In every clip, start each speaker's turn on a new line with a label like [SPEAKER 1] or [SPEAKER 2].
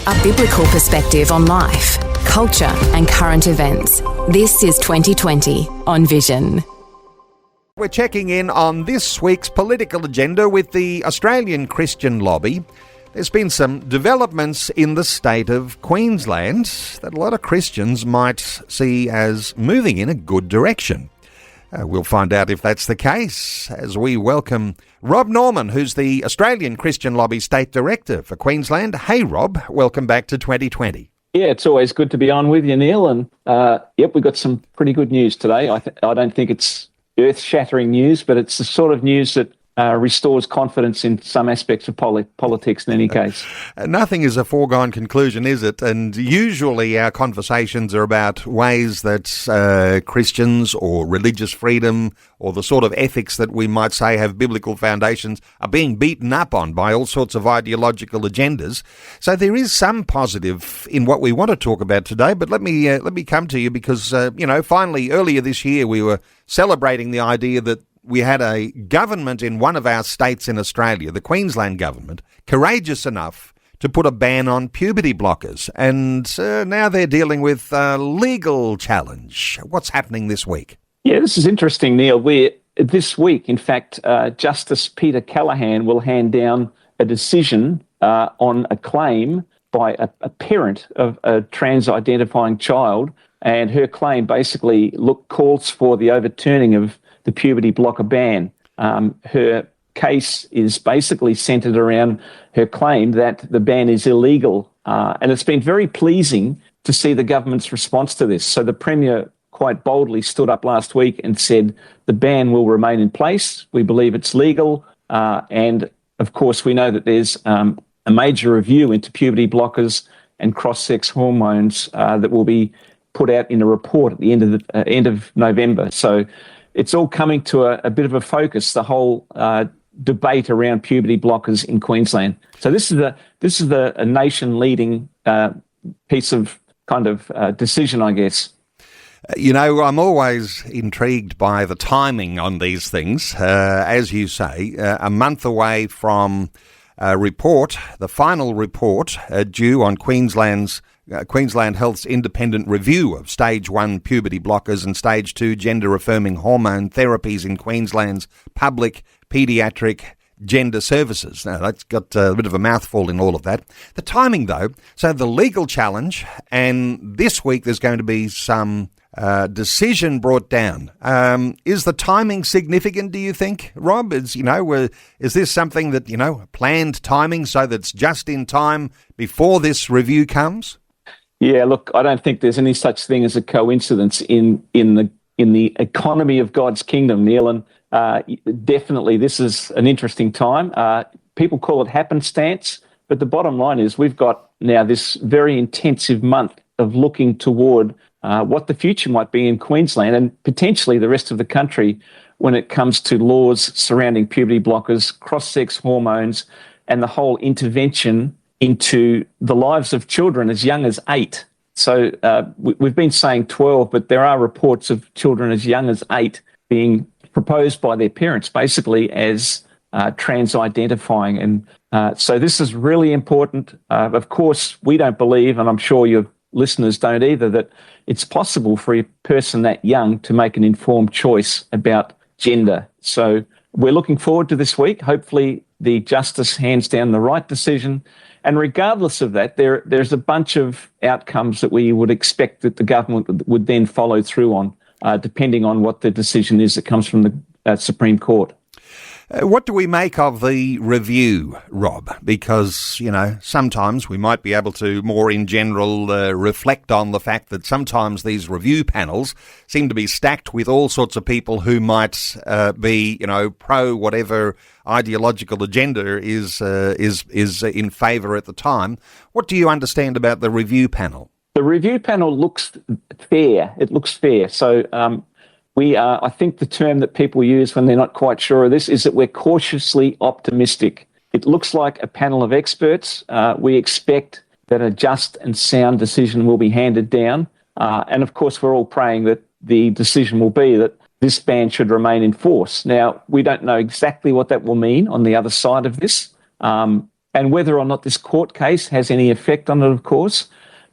[SPEAKER 1] A biblical perspective on life, culture and current events. This is 2020 on Vision.
[SPEAKER 2] We're checking in on this week's political agenda with the Australian Christian Lobby. There's been some developments in the state of Queensland that a lot of Christians might see as moving in a good direction. We'll find out if that's the case as we welcome Rob Norman, who's the Australian Christian Lobby State Director for Queensland. Hey, Rob, welcome back to 2020.
[SPEAKER 3] Yeah, it's always good to be on with you, Neil. And we've got some pretty good news today. I don't think it's earth-shattering news, but it's the sort of news that restores confidence in some aspects of politics in any case.
[SPEAKER 2] Nothing is a foregone conclusion, is it? And usually our conversations are about ways that Christians or religious freedom or the sort of ethics that we might say have biblical foundations are being beaten up on by all sorts of ideological agendas. So there is some positive in what we want to talk about today, but let me come to you because, finally earlier this year we were celebrating the idea that we had a government in one of our states in Australia, the Queensland government, courageous enough to put a ban on puberty blockers. And now they're dealing with a legal challenge. What's happening this week?
[SPEAKER 3] Yeah, this is interesting, Neil. This week, in fact, Justice Peter Callaghan will hand down a decision on a claim by a parent of a trans-identifying child. And her claim basically calls for the overturning of the puberty blocker ban. Her case is basically centred around her claim that the ban is illegal. And it's been very pleasing to see the government's response to this. So the Premier quite boldly stood up last week and said the ban will remain in place. We believe it's legal. And of course, we know that there's a major review into puberty blockers and cross-sex hormones that will be put out in a report at the end of November. So it's all coming to a bit of a focus, the whole debate around puberty blockers in Queensland. So this is a nation-leading piece of kind of decision, I guess.
[SPEAKER 2] I'm always intrigued by the timing on these things. As you say, a month away from the final report due on Queensland Health's independent review of Stage 1 puberty blockers and Stage 2 gender-affirming hormone therapies in Queensland's public paediatric gender services. Now, that's got a bit of a mouthful in all of that. The timing, though, so the legal challenge, and this week there's going to be some decision brought down. Is the timing significant, do you think, Rob? Is this something that, planned timing so that's just in time before this review comes?
[SPEAKER 3] Yeah, look, I don't think there's any such thing as a coincidence in the economy of God's kingdom, Neil. And definitely this is an interesting time. People call it happenstance, but the bottom line is we've got now this very intensive month of looking toward what the future might be in Queensland and potentially the rest of the country when it comes to laws surrounding puberty blockers, cross-sex hormones, and the whole intervention into the lives of children as young as 8. So we've been saying 12, but there are reports of children as young as 8 being proposed by their parents, basically as trans-identifying. And so this is really important. Of course, we don't believe, and I'm sure your listeners don't either, that it's possible for a person that young to make an informed choice about gender. So we're looking forward to this week. Hopefully the justice hands down the right decision. And regardless of that, there's a bunch of outcomes that we would expect that the government would then follow through on, depending on what the decision is that comes from the Supreme Court.
[SPEAKER 2] What do we make of the review, Rob? Because, sometimes we might be able to more in general reflect on the fact that sometimes these review panels seem to be stacked with all sorts of people who might be, pro whatever ideological agenda is in favour at the time. What do you understand about the review panel?
[SPEAKER 3] The review panel looks fair. It looks fair. So I think the term that people use when they're not quite sure of this is that we're cautiously optimistic. It looks like a panel of experts. We expect that a just and sound decision will be handed down. And of course, we're all praying that the decision will be that this ban should remain in force. Now, we don't know exactly what that will mean on the other side of this. And and whether or not this court case has any effect on it, of course.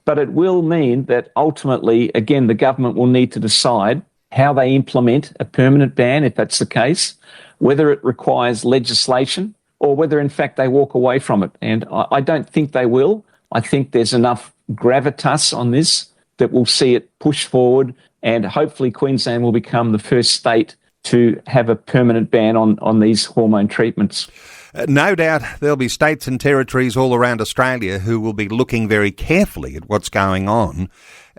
[SPEAKER 3] But it will mean that ultimately, again, the government will need to decide how they implement a permanent ban, if that's the case, whether it requires legislation or whether, in fact, they walk away from it. And I don't think they will. I think there's enough gravitas on this that we'll see it push forward, and hopefully Queensland will become the first state to have a permanent ban on these hormone treatments.
[SPEAKER 2] No doubt there'll be states and territories all around Australia who will be looking very carefully at what's going on.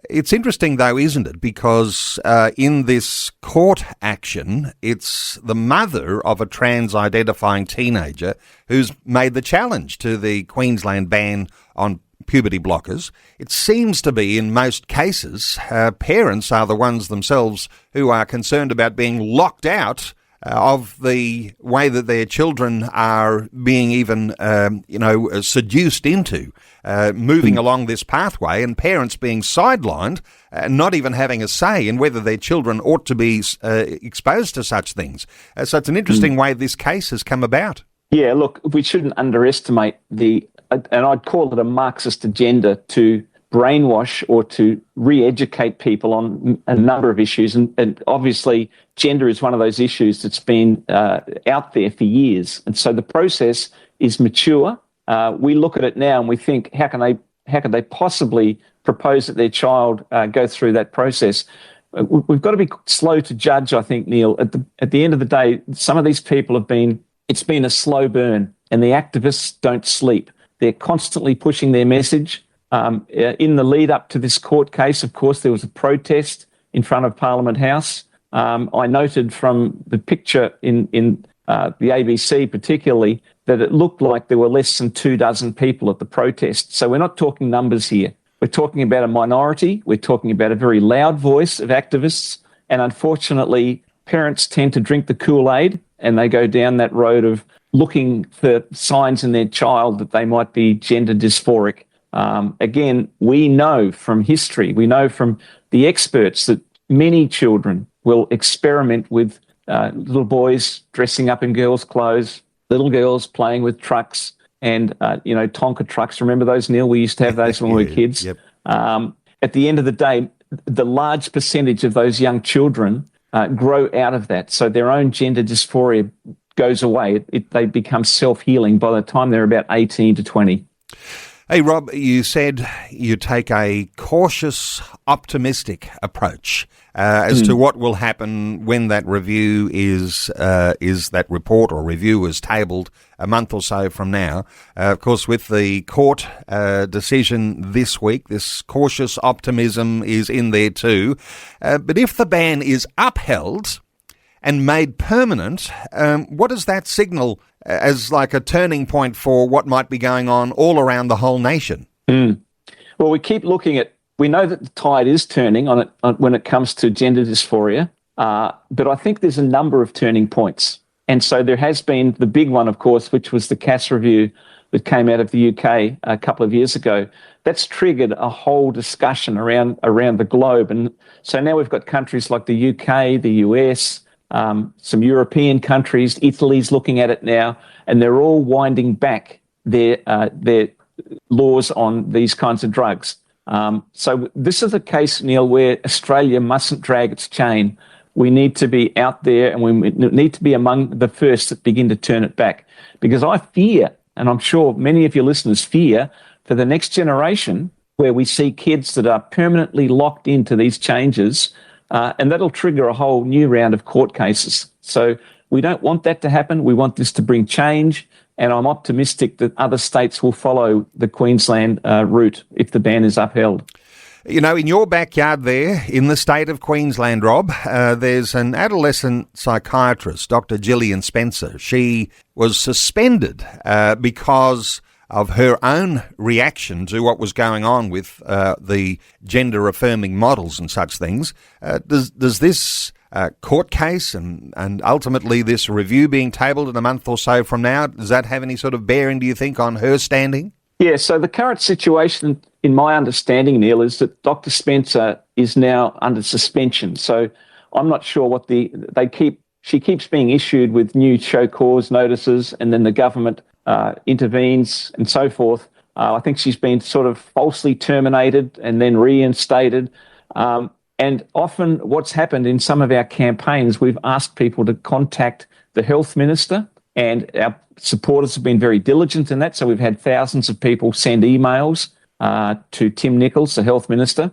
[SPEAKER 2] It's interesting, though, isn't it? Because in this court action, it's the mother of a trans-identifying teenager who's made the challenge to the Queensland ban on puberty blockers. It seems to be, in most cases, parents are the ones themselves who are concerned about being locked out of the way that their children are being even, seduced into moving along this pathway, and parents being sidelined, not even having a say in whether their children ought to be exposed to such things. So it's an interesting way this case has come about.
[SPEAKER 3] Yeah, look, we shouldn't underestimate and I'd call it a Marxist agenda to brainwash or to re-educate people on a number of issues. And obviously, gender is one of those issues that's been out there for years. And so the process is mature. We look at it now and we think, how can they possibly propose that their child go through that process? We've got to be slow to judge, I think, Neil. At the end of the day, some of these people it's been a slow burn, and the activists don't sleep. They're constantly pushing their message. In the lead up to this court case, of course, there was a protest in front of Parliament House. I noted from the picture in the ABC particularly that it looked like there were less than 24 people at the protest. So we're not talking numbers here. We're talking about a minority. We're talking about a very loud voice of activists. And unfortunately, parents tend to drink the Kool-Aid and they go down that road of looking for signs in their child that they might be gender dysphoric. Again, we know from history, we know from the experts that many children will experiment with little boys dressing up in girls' clothes, little girls playing with trucks and, Tonka trucks. Remember those, Neil? We used to have those when we were kids.
[SPEAKER 2] Yep.
[SPEAKER 3] At the end of the day, the large percentage of those young children grow out of that. So their own gender dysphoria goes away. They become self-healing by the time they're about 18 to 20.
[SPEAKER 2] Hey, Rob, you said you take a cautious, optimistic approach as to what will happen when that review is that report or review is tabled a month or so from now. Of course, with the court decision this week, this cautious optimism is in there too. But if the ban is upheld and made permanent, what does that signal as like a turning point for what might be going on all around the whole nation?
[SPEAKER 3] Well, we know that the tide is turning on it when it comes to gender dysphoria, but I think there's a number of turning points. And so there has been the big one, of course, which was the CAS review that came out of the UK a couple of years ago. That's triggered a whole discussion around the globe. And so now we've got countries like the UK, the US, some European countries, Italy's looking at it now, and they're all winding back their laws on these kinds of drugs. So this is a case, Neil, where Australia mustn't drag its chain. We need to be out there, and we need to be among the first that begin to turn it back. Because I fear, and I'm sure many of your listeners fear, for the next generation, where we see kids that are permanently locked into these changes, and that'll trigger a whole new round of court cases. So we don't want that to happen. We want this to bring change, and I'm optimistic that other states will follow the Queensland route if the ban is upheld.
[SPEAKER 2] You know, in your backyard there, in the state of Queensland, Rob, there's an adolescent psychiatrist, Dr. Gillian Spencer. She was suspended because of her own reaction to what was going on with the gender-affirming models and such things. Does this court case and ultimately this review being tabled in a month or so from now, does that have any sort of bearing, do you think, on her standing?
[SPEAKER 3] Yeah, so the current situation, in my understanding, Neil, is that Dr. Spencer is now under suspension. So I'm not sure what she keeps being issued with new show cause notices, and then the government intervenes and so forth. I think she's been sort of falsely terminated and then reinstated. And often what's happened in some of our campaigns, we've asked people to contact the health minister, and our supporters have been very diligent in that. So we've had thousands of people send emails to Tim Nicholls, the health minister.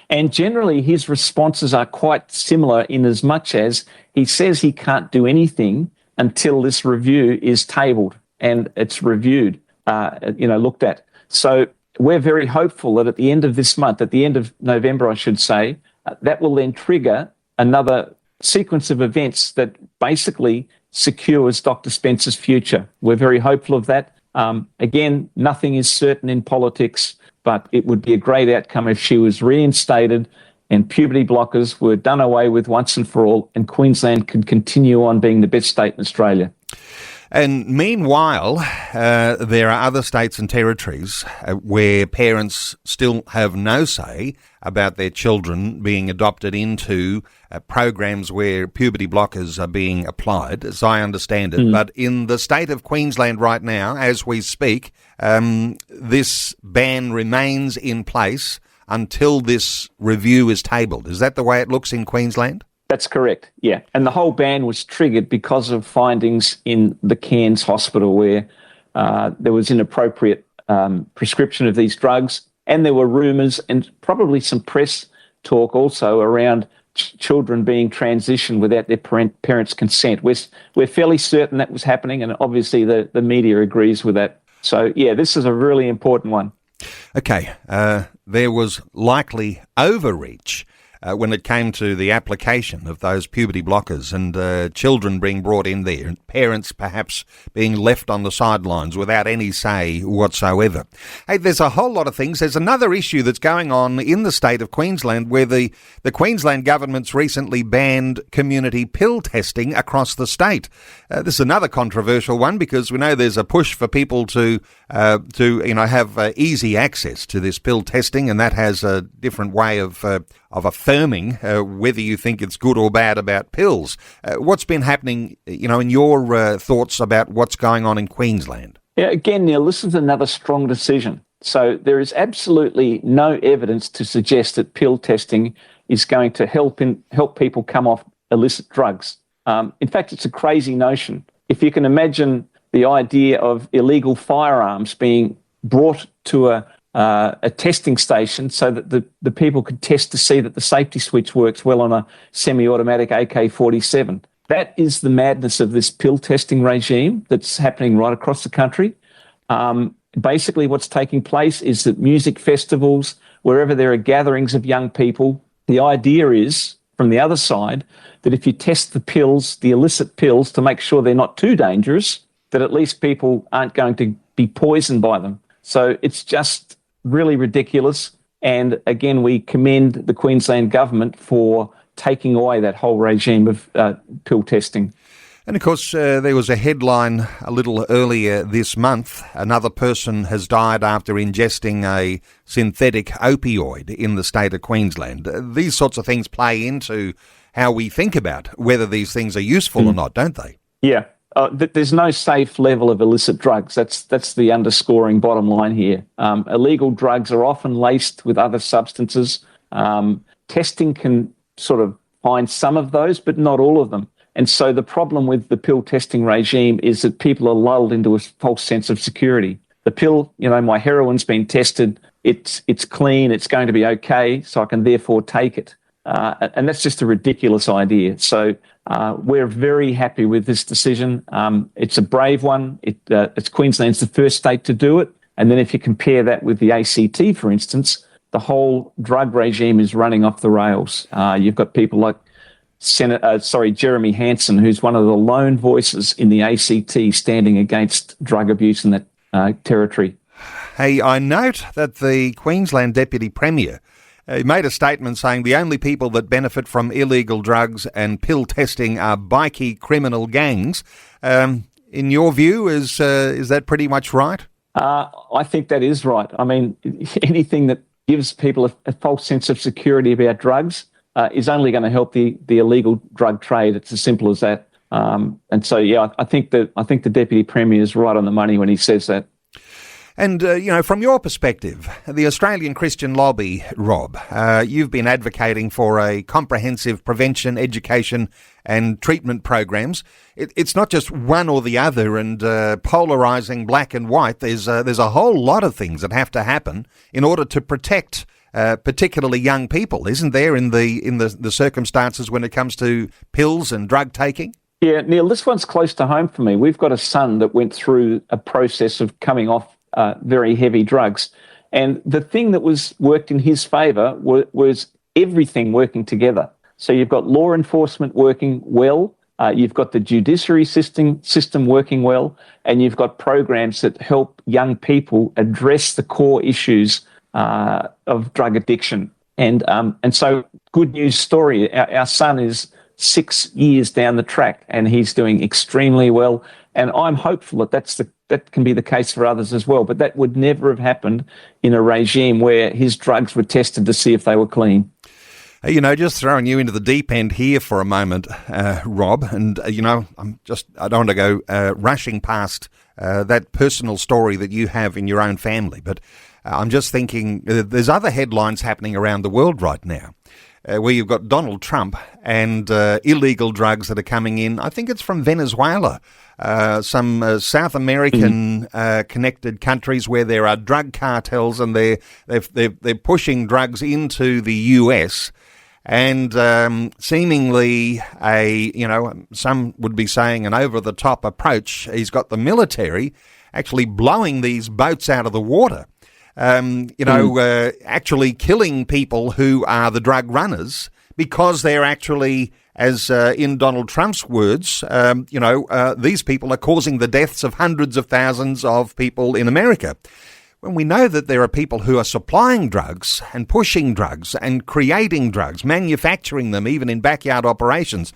[SPEAKER 3] And generally his responses are quite similar in as much as he says he can't do anything until this review is tabled and it's reviewed, looked at. So we're very hopeful that at the end of this month, at the end of November, I should say, that will then trigger another sequence of events that basically secures Dr. Spencer's future. We're very hopeful of that. Again, nothing is certain in politics, but it would be a great outcome if she was reinstated and puberty blockers were done away with once and for all, and Queensland could continue on being the best state in Australia.
[SPEAKER 2] And meanwhile, there are other states and territories where parents still have no say about their children being adopted into programs where puberty blockers are being applied, as I understand it. But in the state of Queensland right now, as we speak, this ban remains in place until this review is tabled. Is that the way it looks in Queensland?
[SPEAKER 3] That's correct, yeah. And the whole ban was triggered because of findings in the Cairns hospital where there was inappropriate prescription of these drugs, and there were rumours and probably some press talk also around children being transitioned without their parents' consent. We're fairly certain that was happening, and obviously the media agrees with that. So, yeah, this is a really important one.
[SPEAKER 2] Okay, there was likely overreach when it came to the application of those puberty blockers and children being brought in there and parents perhaps being left on the sidelines without any say whatsoever. Hey, there's a whole lot of things. There's another issue that's going on in the state of Queensland where the Queensland government's recently banned community pill testing across the state. This is another controversial one because we know there's a push for people to have easy access to this pill testing, and that has a different way of affirming whether you think it's good or bad about pills. What's been happening, in your thoughts about what's going on in Queensland?
[SPEAKER 3] Yeah, again, Neil, this is another strong decision. So there is absolutely no evidence to suggest that pill testing is going to help people come off illicit drugs. In fact, it's a crazy notion. If you can imagine the idea of illegal firearms being brought to a testing station so that the people could test to see that the safety switch works well on a semi-automatic AK-47. That is the madness of this pill testing regime that's happening right across the country. Basically, what's taking place is that music festivals, wherever there are gatherings of young people, the idea is, from the other side, that if you test the pills, the illicit pills, to make sure they're not too dangerous, that at least people aren't going to be poisoned by them. So it's just really ridiculous. And again, we commend the Queensland government for taking away that whole regime of pill testing.
[SPEAKER 2] And of course, there was a headline a little earlier this month. Another person has died after ingesting a synthetic opioid in the state of Queensland. These sorts of things play into how we think about whether these things are useful or not, don't they?
[SPEAKER 3] Yeah. There's no safe level of illicit drugs. That's the underscoring bottom line here. Illegal drugs are often laced with other substances. Testing can sort of find some of those, but not all of them. And so the problem with the pill testing regime is that people are lulled into a false sense of security. The pill, my heroin's been tested, it's clean, it's going to be okay, so I can therefore take it. And that's just a ridiculous idea. So we're very happy with this decision. It's a brave one. It's Queensland's the first state to do it. And then if you compare that with the ACT, for instance, the whole drug regime is running off the rails. You've got people like Jeremy Hansen, who's one of the lone voices in the ACT standing against drug abuse in that territory.
[SPEAKER 2] Hey, I note that the Queensland Deputy Premier made a statement saying the only people that benefit from illegal drugs and pill testing are bikie criminal gangs. In your view, is that pretty much right?
[SPEAKER 3] I think that is right. I mean, anything that gives people a false sense of security about drugs is only going to help the illegal drug trade. It's as simple as that. And so, yeah, I think the Deputy Premier is right on the money when he says that.
[SPEAKER 2] And, from your perspective, the Australian Christian Lobby, Rob, you've been advocating for a comprehensive prevention, education and treatment programs. It's not just one or the other and polarising black and white. There's a whole lot of things that have to happen in order to protect particularly young people, isn't there, in the circumstances when it comes to pills and drug taking?
[SPEAKER 3] Yeah, Neil, this one's close to home for me. We've got a son that went through a process of coming off very heavy drugs. And the thing that worked in his favour was everything working together. So you've got law enforcement working well, you've got the judiciary system working well, and you've got programs that help young people address the core issues of drug addiction. And so, good news story, our son is 6 years down the track and he's doing extremely well. And I'm hopeful that can be the case for others as well. But that would never have happened in a regime where his drugs were tested to see if they were clean.
[SPEAKER 2] Just throwing you into the deep end here for a moment, Rob, and, I don't want to go rushing past that personal story that you have in your own family, but I'm just thinking there's other headlines happening around the world right now. Where you've got Donald Trump and illegal drugs that are coming in. I think it's from Venezuela, some South American connected countries where there are drug cartels and they're pushing drugs into the US. And seemingly some would be saying an over-the-top approach. He's got the military actually blowing these boats out of the water. Actually killing people who are the drug runners because they're actually, as in Donald Trump's words, these people are causing the deaths of hundreds of thousands of people in America. When we know that there are people who are supplying drugs and pushing drugs and creating drugs, manufacturing them even in backyard operations,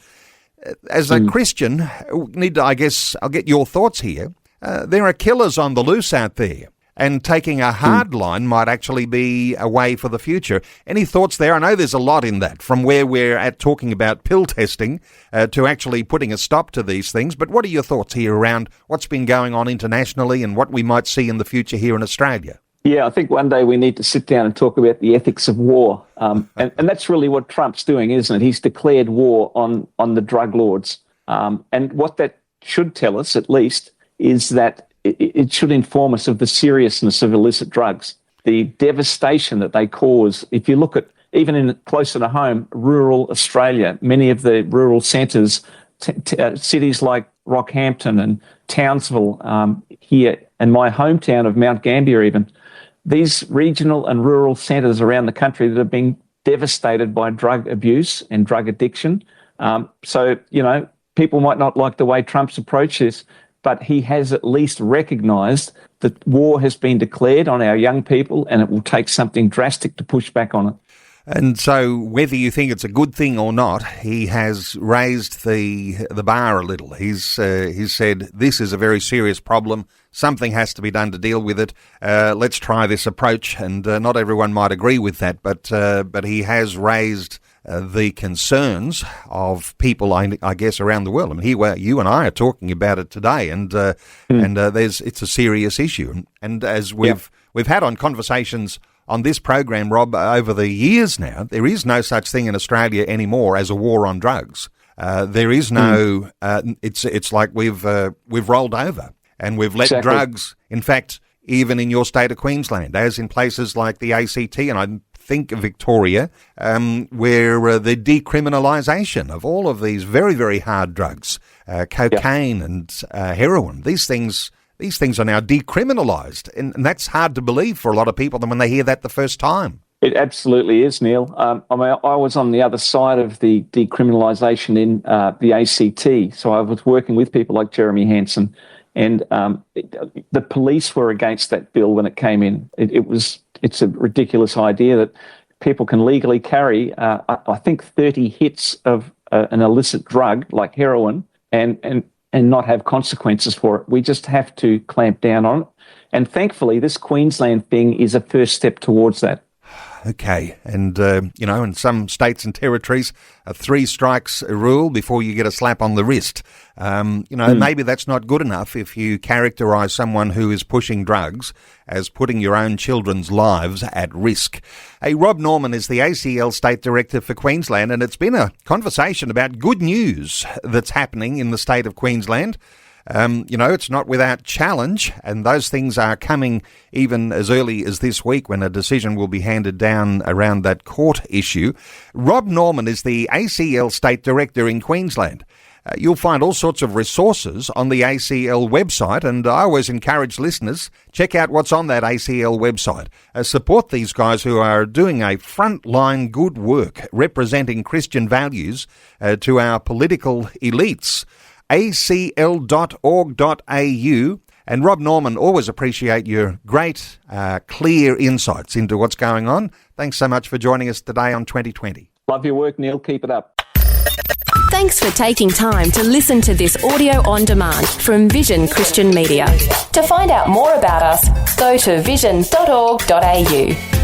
[SPEAKER 2] as a Christian, I'll get your thoughts here. There are killers on the loose out there. And taking a hard line might actually be a way for the future. Any thoughts there? I know there's a lot in that, from where we're at talking about pill testing to actually putting a stop to these things. But what are your thoughts here around what's been going on internationally and what we might see in the future here in Australia?
[SPEAKER 3] Yeah, I think one day we need to sit down and talk about the ethics of war. And that's really what Trump's doing, isn't it? He's declared war on the drug lords. And what that should tell us, at least, is that it should inform us of the seriousness of illicit drugs, the devastation that they cause. If you look at, even in closer to home, rural Australia, many of the rural centres, cities like Rockhampton and Townsville here, and my hometown of Mount Gambier even, these regional and rural centres around the country that have been devastated by drug abuse and drug addiction. So, people might not like the way Trump's approach is, but he has at least recognised that war has been declared on our young people and it will take something drastic to push back on it.
[SPEAKER 2] And so whether you think it's a good thing or not, he has raised the bar a little. He's said this is a very serious problem. Something has to be done to deal with it. Let's try this approach. And not everyone might agree with that, but he has raised the concerns of people, I guess, around the world. I mean, here you and I are talking about it today, and it's a serious issue. And as we've had on conversations on this program, Rob, over the years now, there is no such thing in Australia anymore as a war on drugs. There is no. It's like we've rolled over and we've let drugs. In fact, even in your state of Queensland, as in places like the ACT, and I think Victoria, where the decriminalisation of all of these very, very hard drugs, cocaine and heroin, these things are now decriminalised. And that's hard to believe for a lot of people when they hear that the first time.
[SPEAKER 3] It absolutely is, Neil. I was on the other side of the decriminalisation in the ACT, so I was working with people like Jeremy Hansen, and the police were against that bill when it came in. It's a ridiculous idea that people can legally carry, I think, 30 hits of an illicit drug like heroin and not have consequences for it. We just have to clamp down on it. And thankfully, this Queensland thing is a first step towards that.
[SPEAKER 2] Okay. And, in some states and territories, a 3 strikes rule before you get a slap on the wrist. Maybe that's not good enough if you characterise someone who is pushing drugs as putting your own children's lives at risk. Hey, Rob Norman is the ACL State Director for Queensland, and it's been a conversation about good news that's happening in the state of Queensland. It's not without challenge, and those things are coming even as early as this week when a decision will be handed down around that court issue. Rob Norman is the ACL State Director in Queensland. You'll find all sorts of resources on the ACL website, and I always encourage listeners, check out what's on that ACL website. Support these guys who are doing a frontline good work representing Christian values to our political elites. acl.org.au. And Rob Norman, always appreciate your great, clear insights into what's going on. Thanks so much for joining us today on 2020.
[SPEAKER 3] Love your work, Neil. Keep it up.
[SPEAKER 1] Thanks for taking time to listen to this audio on demand from Vision Christian Media. To find out more about us, go to vision.org.au.